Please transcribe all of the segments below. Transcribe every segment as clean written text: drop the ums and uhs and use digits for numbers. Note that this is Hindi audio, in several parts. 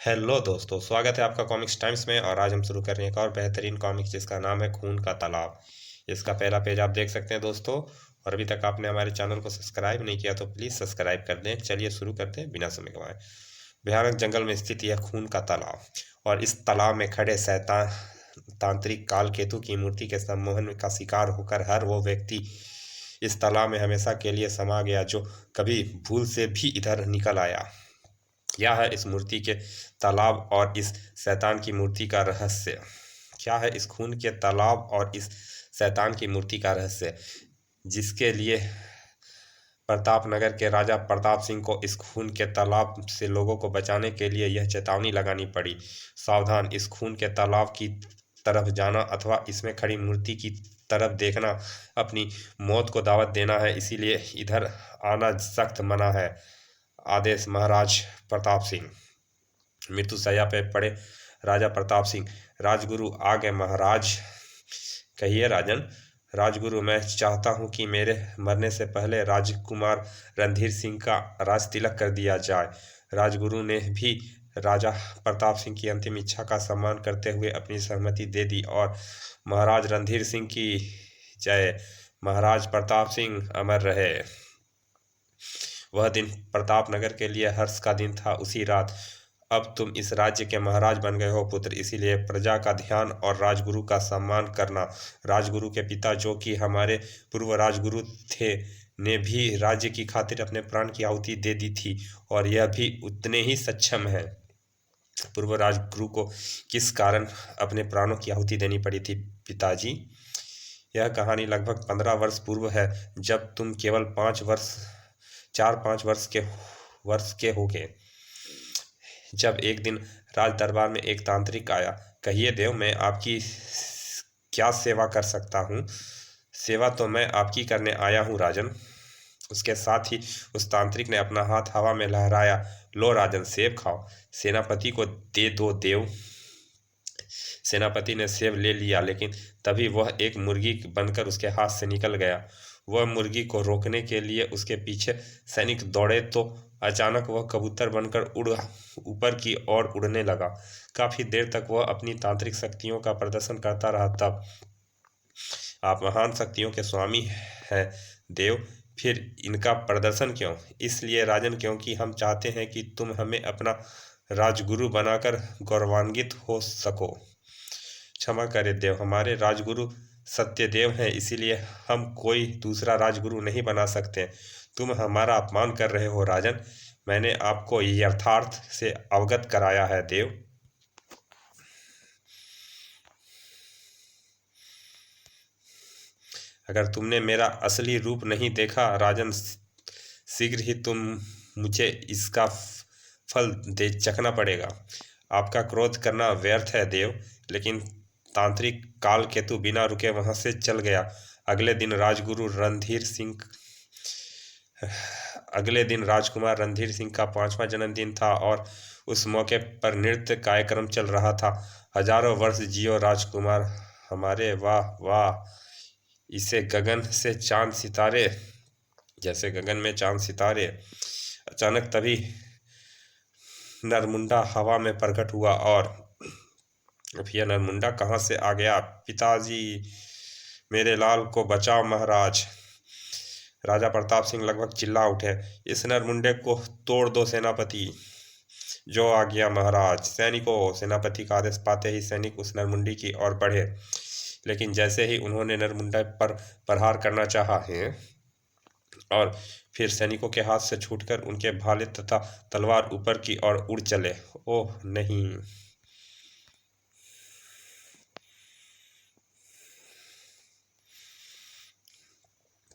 हेलो दोस्तों, स्वागत है आपका कॉमिक्स टाइम्स में। और आज हम शुरू कर रहे हैं एक और बेहतरीन कॉमिक्स जिसका नाम है खून का तालाब। इसका पहला पेज आप देख सकते हैं दोस्तों। और अभी तक आपने हमारे चैनल को सब्सक्राइब नहीं किया तो प्लीज़ सब्सक्राइब कर दें। चलिए शुरू करते हैं बिना समय गंवाए। भयानक जंगल में स्थित यह खून का तालाब, और इस तालाब में खड़े शैतान तांत्रिक काल केतु की मूर्ति के सम्मोहन का शिकार होकर हर वो व्यक्ति इस तालाब में हमेशा के लिए समा गया जो कभी भूल से भी इधर निकल आया। क्या है इस मूर्ति के तालाब और इस शैतान की मूर्ति का रहस्य? क्या है इस खून के तालाब और इस शैतान की मूर्ति का रहस्य, जिसके लिए प्रतापनगर के राजा प्रताप सिंह को इस खून के तालाब से लोगों को बचाने के लिए यह चेतावनी लगानी पड़ी? सावधान, इस खून के तालाब की तरफ जाना अथवा इसमें खड़ी मूर्ति की तरफ देखना अपनी मौत को दावत देना है, इसीलिए इधर आना सख्त मना है। आदेश महाराज प्रताप सिंह। मृत्यु शैया पे पड़े राजा प्रताप सिंह। राजगुरु आ गए महाराज। कहिए राजन। राजगुरु, मैं चाहता हूँ कि मेरे मरने से पहले राजकुमार रणधीर सिंह का राज तिलक कर दिया जाए। राजगुरु ने भी राजा प्रताप सिंह की अंतिम इच्छा का सम्मान करते हुए अपनी सहमति दे दी। और महाराज रणधीर सिंह की जय। महाराज प्रताप सिंह अमर रहे। वह दिन प्रतापनगर के लिए हर्ष का दिन था। उसी रात अब तुम इस राज्य के महाराज बन गए हो पुत्र, इसीलिए प्रजा का ध्यान और राजगुरु का सम्मान करना। राजगुरु के पिता, जो कि हमारे पूर्व राजगुरु थे, ने भी राज्य की खातिर अपने प्राण की आहुति दे दी थी, और यह भी उतने ही सक्षम है। पूर्व राजगुरु को किस कारण अपने प्राणों की आहुति देनी पड़ी थी पिताजी? यह कहानी लगभग 15 वर्ष पूर्व है, जब तुम केवल 4-5 वर्ष के हो गए। जब एक दिन राज दरबार में एक तांत्रिक आया। कहिए देव, मैं आपकी क्या सेवा कर सकता हूँ? सेवा तो मैं आपकी करने आया हूँ राजन। उसके साथ ही उस तांत्रिक ने अपना हाथ हवा में लहराया। लो राजन, सेब खाओ। सेनापति को दे दो देव। सेनापति ने सेब ले लिया, लेकिन तभी वह एक मुर्गी बनकर उसके हाथ से निकल गया। वह मुर्गी को रोकने के लिए उसके पीछे सैनिक दौड़े तो अचानक वह कबूतर बनकर ऊपर की ओर उड़ने लगा। काफी देर तक वह अपनी तांत्रिक शक्तियों का प्रदर्शन करता रहा। तब आप महान शक्तियों के स्वामी हैं देव, फिर इनका प्रदर्शन क्यों? इसलिए राजन, क्योंकि हम चाहते हैं कि तुम हमें अपना राजगुरु बनाकर गौरवान्वित हो सको। क्षमा करें देव, हमारे राजगुरु सत्यदेव हैं, इसीलिए हम कोई दूसरा राजगुरु नहीं बना सकते। तुम हमारा अपमान कर रहे हो राजन। मैंने आपको यथार्थ से अवगत कराया है देव। अगर तुमने मेरा असली रूप नहीं देखा राजन, शीघ्र ही तुम मुझे इसका फल दे चखना पड़ेगा। आपका क्रोध करना व्यर्थ है देव। लेकिन तांत्रिक काल केतु बिना रुके वहां से चल गया। अगले दिन राजकुमार रणधीर सिंह का 5वां जन्मदिन था, और उस मौके पर नृत्य कार्यक्रम चल रहा था। हजारों वर्ष जियो राजकुमार हमारे। वाह वाह। इसे गगन से चांद सितारे, जैसे गगन में चांद सितारे। अचानक तभी नरमुंडा हवा में प्रकट हुआ। और अब यह नरमुंडा कहाँ से आ गया? पिताजी, मेरे लाल को बचाओ महाराज। राजा प्रताप सिंह लगभग चिल्ला उठे। इस नरमुंडे को तोड़ दो सेनापति। जो आ गया महाराज। सैनिकों। सेनापति का आदेश पाते ही सैनिक उस नरमुंडी की ओर बढ़े, लेकिन जैसे ही उन्होंने नरमुंडा पर प्रहार करना चाहा है, और फिर सैनिकों के हाथ से छूटकर उनके भाले तथा तलवार ऊपर की ओर उड़ चले। ओह नहीं।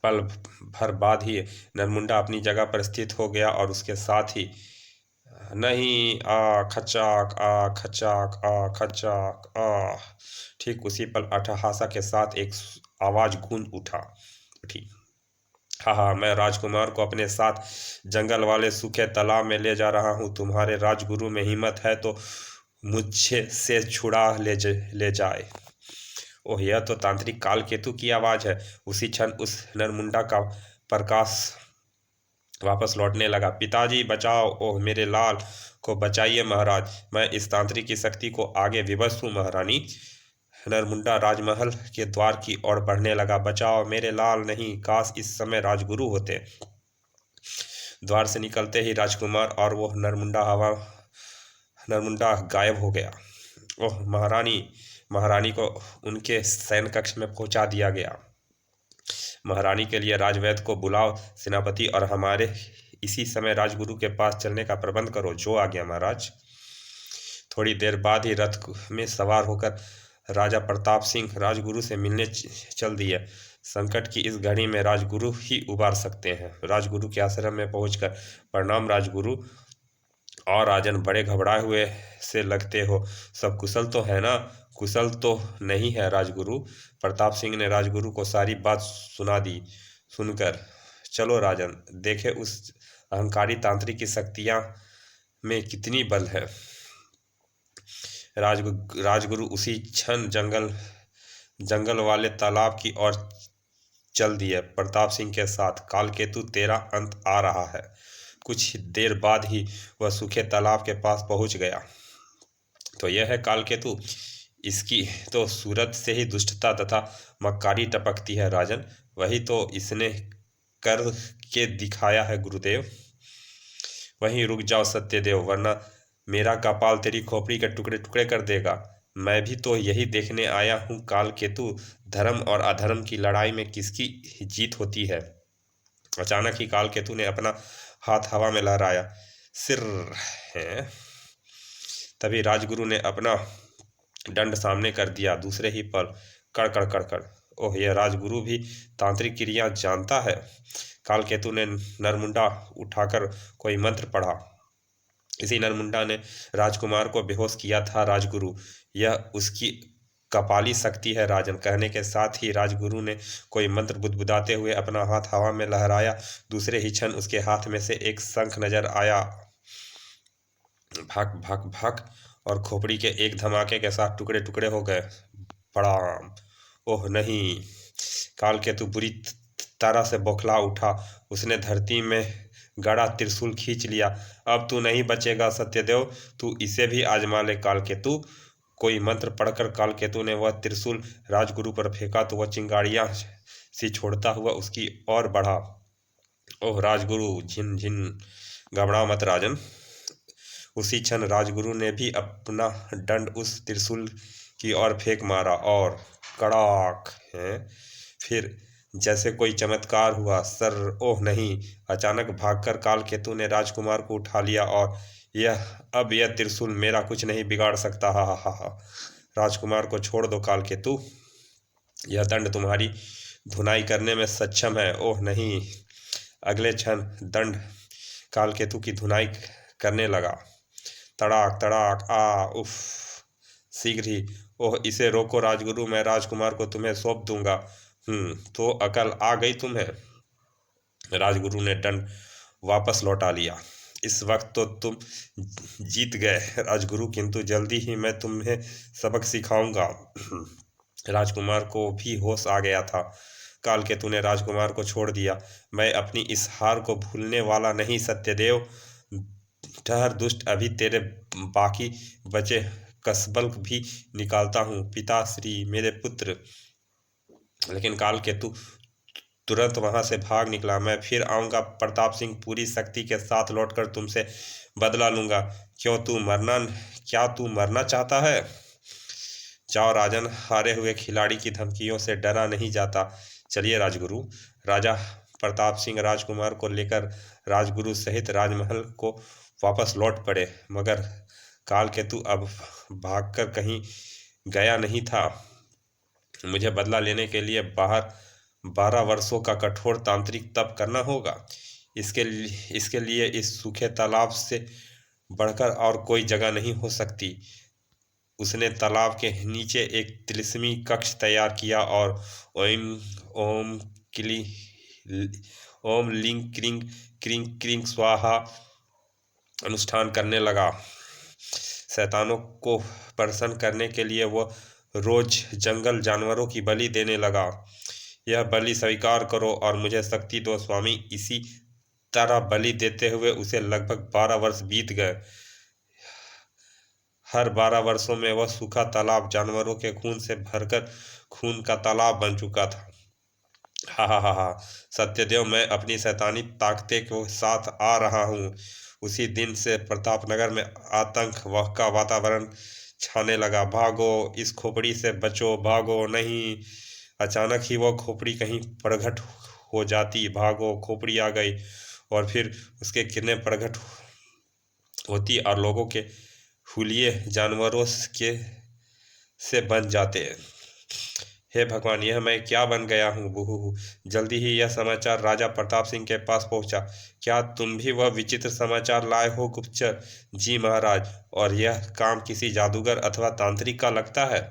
पल भर बाद ही नरमुंडा अपनी जगह पर स्थित हो गया, और उसके साथ ही नहीं, आ खचाक आ खचाक आ खचाक आ। ठीक उसी पल अट्टहासा के साथ एक आवाज गूंज उठी। हाँ, मैं राजकुमार को अपने साथ जंगल वाले सूखे तालाब में ले जा रहा हूँ। तुम्हारे राजगुरु में हिम्मत है तो मुझे से छुड़ा ले जाए। ओह, यह तो तांत्रिक काल केतु की आवाज है। उसी क्षण उस नरमुंडा का प्रकाश वापस लौटने लगा। पिताजी बचाओ। ओह मेरे लाल। को बचाइए महाराज, मैं इस तांत्रिक की शक्ति को आगे विवश हूँ महारानी। नरमुंडा राजमहल के द्वार की ओर बढ़ने लगा। बचाओ मेरे लाल, नहीं, काश इस समय राजगुरु होते। द्वार से निकलते ही राजकुमार और वो नरमुंडा गायब हो गया। ओह महारानी, महारानी को उनके शयन कक्ष में पहुंचा दिया गया। महारानी के लिए राजवैद्य को बुलाओ सेनापति, और हमारे इसी समय राजगुरु के पास चलने का प्रबंध करो। जो आ गया महाराज। थोड़ी देर बाद ही रथ में सवार होकर राजा प्रताप सिंह राजगुरु से मिलने चल दिए। संकट की इस घड़ी में राजगुरु ही उबार सकते हैं। राजगुरु के आश्रम में पहुंचकर, प्रणाम राजगुरु। और राजन, बड़े घबराए हुए से लगते हो, सब कुशल तो है ना? कुशल तो नहीं है राजगुरु। प्रताप सिंह ने राजगुरु को सारी बात सुना दी। सुनकर, चलो राजन, देखे उस अहंकारी तांत्रिक की शक्तियां में कितनी बल है। राजगुरु उसी क्षण जंगल वाले तालाब की ओर चल दिए प्रताप सिंह के साथ। कालकेतु, तेरा अंत आ रहा है। कुछ देर बाद ही वह सूखे तालाब के पास पहुंच गया। तो यह है कालकेतु, इसकी तो सूरत से ही दुष्टता तथा मक्कारी टपकती है राजन। वही तो इसने कर के दिखाया है गुरुदेव। वहीं रुक जाओ सत्यदेव, वरना मेरा कपाल तेरी खोपड़ी के टुकड़े टुकड़े कर देगा। मैं भी तो यही देखने आया हूँ कालकेतु, धर्म और अधर्म की लड़ाई में किसकी जीत होती है। अचानक ही कालकेतु ने अपना हाथ हवा में लहराया। सिर है। तभी राजगुरु ने अपना दंड सामने कर दिया। दूसरे ही पल कड़ कड़ कड़ कड़। ओह, यह राजगुरु भी तांत्रिक क्रिया जानता है। कालकेतु ने नरमुंडा उठाकर कोई मंत्र पढ़ा। इसी नरमुंडा ने राजकुमार को बेहोश किया था राजगुरु। यह उसकी कपाली शक्ति है राजन। कहने के साथ ही राजगुरु ने कोई मंत्र बुदबुदाते हुए अपना हाथ हवा में लहराया। दूसरे ही क्षण उसके हाथ में से एक शंख नजर आया। भक भक भक, और खोपड़ी के एक धमाके के साथ टुकड़े टुकड़े हो गए। प्रणाम। ओह नहीं। कालकेतु बुरी तरह से बौखला उठा। उसने धरती में गड़ा त्रिशूल खींच लिया। अब तू नहीं बचेगा सत्यदेव, तू इसे भी आजमा ले कालकेतु। कोई मंत्र पढ़कर कालकेतु ने वह त्रिशूल राजगुरु पर फेंका तो वह चिंगारियां सी छोड़ता हुआ उसकी ओर बढ़ा। ओह राजगुरु, झिन झिन, घबराओ मत राजन। उसी क्षण राजगुरु ने भी अपना दंड उस त्रिशूल की ओर फेंक मारा, और कड़ाक है। फिर जैसे कोई चमत्कार हुआ। सर, ओह नहीं। अचानक भागकर कालकेतु ने राजकुमार को उठा लिया, और अब यह त्रिशूल मेरा कुछ नहीं बिगाड़ सकता। हा हा हा। राजकुमार को छोड़ दो कालकेतु, यह दंड तुम्हारी धुनाई करने में सक्षम है। ओह नहीं। अगले क्षण दंड कालकेतु की धुनाई करने लगा। तड़ाक तड़ाक, आ उफ। शीघ्र ही। ओह, इसे रोको राजगुरु, मैं राजकुमार को तुम्हें सौंप दूंगा। तो अकल आ गई तुम्हें। राजगुरु ने दंड वापस लौटा लिया। इस वक्त तो तुम जीत गए राजगुरु, किंतु जल्दी ही मैं तुम्हें सबक सिखाऊंगा। राजकुमार को भी होश आ गया था। कालकेतु ने राजकुमार को छोड़ दिया। मैं अपनी इस हार को भूलने वाला नहीं सत्यदेव। ठहर दुष्ट, अभी तेरे बाकी बचे कसबल भी निकालता हूँ। पिताश्री, मेरे पुत्र। लेकिन कालकेतु तुरंत वहां से भाग निकला। मैं फिर आऊंगा प्रताप सिंह, पूरी शक्ति के साथ लौटकर तुमसे बदला लूंगा। क्या तू मरना चाहता है? जाओ राजन, हारे हुए खिलाड़ी की धमकियों से डरा नहीं जाता। चलिए राजगुरु। राजा प्रताप सिंह राजकुमार को लेकर राजगुरु सहित राजमहल को वापस लौट पड़े। मगर कालकेतु अब भागकर कहीं गया नहीं था। मुझे बदला लेने के लिए बाहर 12 वर्षों का कठोर तांत्रिक तप करना होगा। इसके लिए इस सूखे तालाब से बढ़कर और कोई जगह नहीं हो सकती। उसने तालाब के नीचे एक तिलिस्मी कक्ष तैयार किया और ओम किली ओम लिंग क्रिंग क्रिंग क्रिंग स्वाहा अनुष्ठान करने लगा। शैतानों को प्रसन्न करने के लिए वह रोज जंगल जानवरों की बलि देने लगा। यह बलि स्वीकार करो और मुझे शक्ति दो स्वामी। इसी तरह बलि देते हुए उसे लगभग 12 वर्ष बीत गए। हर 12 वर्षों में वह सूखा तालाब जानवरों के खून से भरकर खून का तालाब बन चुका था। हा हा हा हा। सत्यदेव, मैं अपनी शैतानी ताकते के साथ आ रहा हूँ। उसी दिन से प्रतापनगर में आतंक वह का वातावरण छाने लगा। भागो, इस खोपड़ी से बचो, भागो नहीं। अचानक ही वह खोपड़ी कहीं प्रकट हो जाती। भागो, खोपड़ी आ गई। और फिर उसके किरणें प्रकट होती और लोगों के हुलिये जानवरों के से बन जाते। हे भगवान, यह मैं क्या बन गया हूँ। बुहू। जल्दी ही यह समाचार राजा प्रताप सिंह के पास पहुंचा। क्या तुम भी वह विचित्र समाचार लाए हो गुप्तचर? जी महाराज। और यह काम किसी जादूगर अथवा तांत्रिक का लगता है।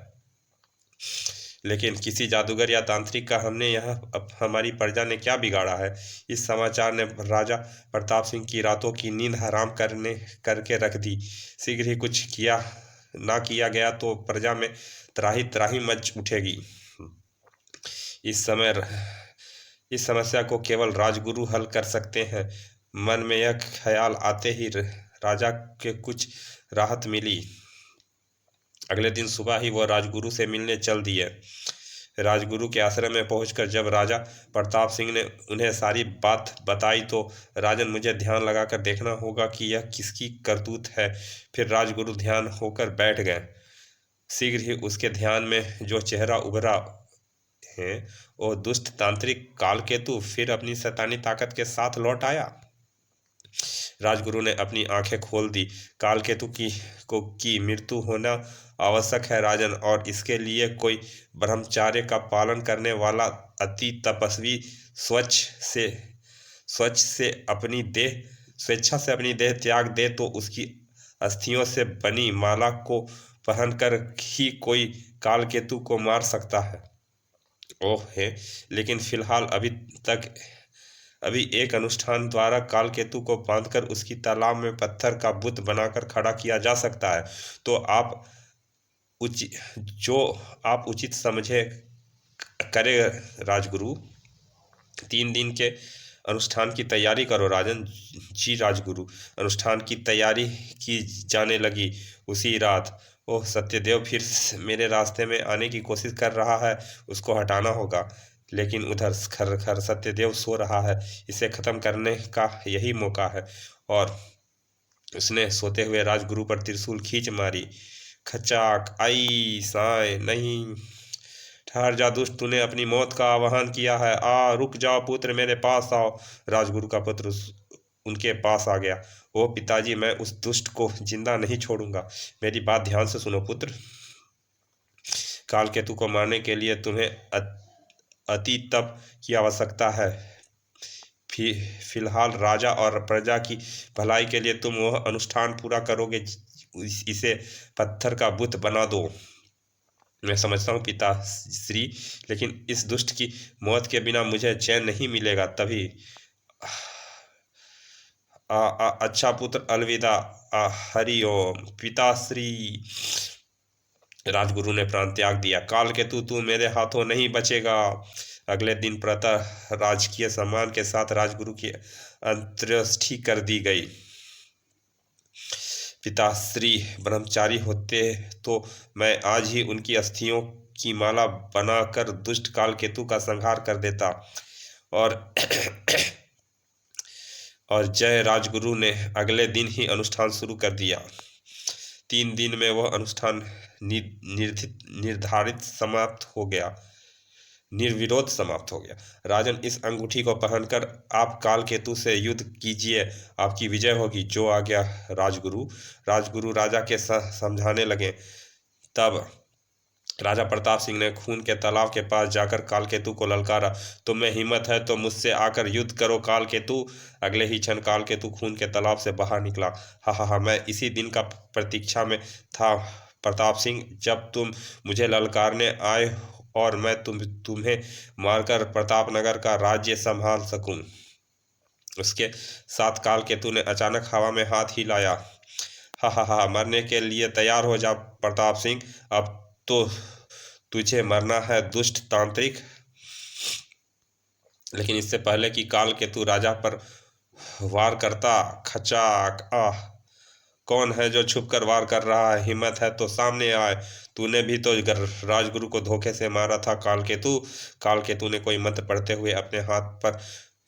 लेकिन किसी जादूगर या तांत्रिक का हमने यहाँ हमारी प्रजा ने क्या बिगाड़ा है? इस समाचार ने राजा प्रताप सिंह की रातों की नींद हराम करके रख दी। शीघ्र ही कुछ किया ना किया गया तो प्रजा में त्राही त्राही मच उठेगी। इस समय इस समस्या को केवल राजगुरु हल कर सकते हैं। मन में यह ख्याल आते ही राजा के कुछ राहत मिली। अगले दिन सुबह ही वह राजगुरु से मिलने चल दिए। राजगुरु के आश्रम में पहुंचकर जब राजा प्रताप सिंह ने उन्हें सारी बात बताई तो राजन, मुझे ध्यान लगाकर देखना होगा कि यह किसकी करतूत है। फिर राजगुरु ध्यान होकर बैठ गए। शीघ्र ही उसके ध्यान में जो चेहरा उभरा है वो दुष्ट तांत्रिक कालकेतु फिर अपनी शैतानी ताकत के साथ लौट आया। राजगुरु ने अपनी आंखें खोल दी। कालकेतु की मृत्यु होना आवश्यक है राजन, और इसके लिए कोई ब्रह्मचार्य का पालन करने वाला अति तपस्वी स्वच्छ से अपनी देह स्वेच्छा से अपनी देह त्याग दे तो उसकी अस्थियों से बनी माला को पहनकर ही कोई कालकेतु को मार सकता है। ओह है, लेकिन फिलहाल अभी एक अनुष्ठान द्वारा कालकेतु को बांधकर उसकी तालाब में पत्थर का बुत बनाकर खड़ा किया जा सकता है। तो आप उचित समझे करे राजगुरु। 3 दिन के अनुष्ठान की तैयारी करो राजन। जी राजगुरु। अनुष्ठान की तैयारी की जाने लगी। उसी रात ओह सत्यदेव फिर मेरे रास्ते में आने की कोशिश कर रहा है, उसको हटाना होगा। लेकिन उधर खर खर सत्यदेव सो रहा है। इसे खत्म करने का यही मौका है। और उसने सोते हुए राजगुरु पर त्रिशूल खींच मारी। खचाक। आई साय नहीं। ठहर जा दुष्ट, तूने अपनी मौत का आह्वान किया है। रुक जाओ पुत्र, मेरे पास आओ। राजगुरु का पुत्र उनके पास आ गया। ओ पिताजी, मैं उस दुष्ट को जिंदा नहीं छोड़ूंगा। मेरी बात ध्यान से सुनो पुत्र। कालकेतु को मारने के लिए तुम्हें अति तप की आवश्यकता है। फिलहाल राजा और प्रजा की भलाई के लिए तुम वह अनुष्ठान पूरा करोगे। इसे पत्थर का बुत बना दो। मैं समझता हूँ पिताश्री, लेकिन इस दुष्ट की मौत के बिना मुझे चैन नहीं मिलेगा। तभी अच्छा पुत्र, अलविदा। हरि ओम पिताश्री। राजगुरु ने प्राण त्याग दिया। कालकेतु तू मेरे हाथों नहीं बचेगा। अगले दिन प्रातः राजकीय सम्मान के साथ राजगुरु की अंत्येष्टि कर दी गई। पिताश्री ब्रह्मचारी होते तो मैं आज ही उनकी अस्थियों की माला बनाकर दुष्ट कालकेतु का संहार कर देता। और और जय राजगुरु ने अगले दिन ही अनुष्ठान शुरू कर दिया। 3 दिन में वह अनुष्ठान निर्धारित समाप्त हो गया, निर्विरोध समाप्त हो गया। राजन, इस अंगूठी को पहनकर आप कालकेतु से युद्ध कीजिए, आपकी विजय होगी। जो आ गया राजगुरु। राजगुरु राजा के समझाने लगे। तब राजा प्रताप सिंह ने खून के तालाब के पास जाकर कालकेतु को ललकारा। तुम में हिम्मत है तो मुझसे आकर युद्ध करो कालकेतु। अगले ही क्षण कालकेतु खून के तालाब से बाहर निकला। हा हा हा, मैं इसी दिन का प्रतीक्षा में था प्रताप सिंह, जब तुम मुझे ललकारने आए और मैं तुम्हें मारकर प्रतापनगर का राज्य संभाल सकूं। उसके साथ कालकेतु ने अचानक हवा में हाथ हिलाया। हा हा हा, मरने के लिए तैयार हो जा प्रताप सिंह। अब तो तुझे मरना है दुष्ट तांत्रिक। लेकिन इससे पहले कि कालकेतु राजा पर वार करता, खचाक। कौन है जो छुप कर वार कर रहा है? हिम्मत है तो सामने आए। तूने भी तो राजगुरु को धोखे से मारा था कालकेतु। कालकेतु ने कोई मंत्र पढ़ते हुए अपने हाथ पर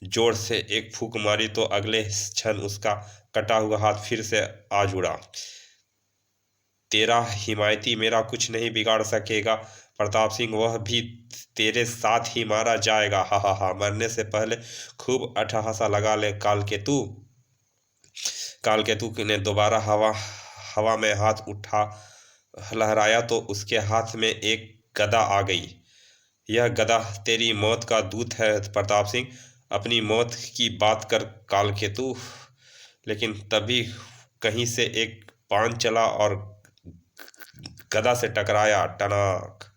जोर से एक फूंक मारी तो अगले क्षण उसका कटा हुआ हाथ फिर से आ जुड़ा। तेरा हिमायती मेरा कुछ नहीं बिगाड़ सकेगा प्रताप सिंह, वह भी तेरे साथ ही मारा जाएगा। हा हा हा, मरने से पहले खूब अट्ठहासा लगा ले कालकेतु। कालकेतु ने दोबारा हवा हवा में हाथ उठा लहराया तो उसके हाथ में एक गदा आ गई। यह गदा तेरी मौत का दूत है प्रताप सिंह, अपनी मौत की बात कर कालकेतु। लेकिन तभी कहीं से एक बाण चला और गदा से टकराया। टनाक।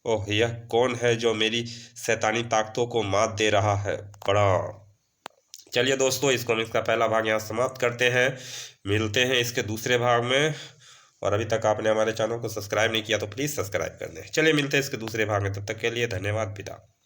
ओह, यह कौन है जो मेरी शैतानी ताकतों को मात दे रहा है? बड़ा। चलिए दोस्तों, इस कॉमिक्स का पहला भाग यहाँ समाप्त करते हैं। मिलते हैं इसके दूसरे भाग में। और अभी तक आपने हमारे चैनल को सब्सक्राइब नहीं किया तो प्लीज़ सब्सक्राइब कर दें। चलिए मिलते हैं इसके दूसरे भाग में, तब तक के लिए धन्यवाद, विदा।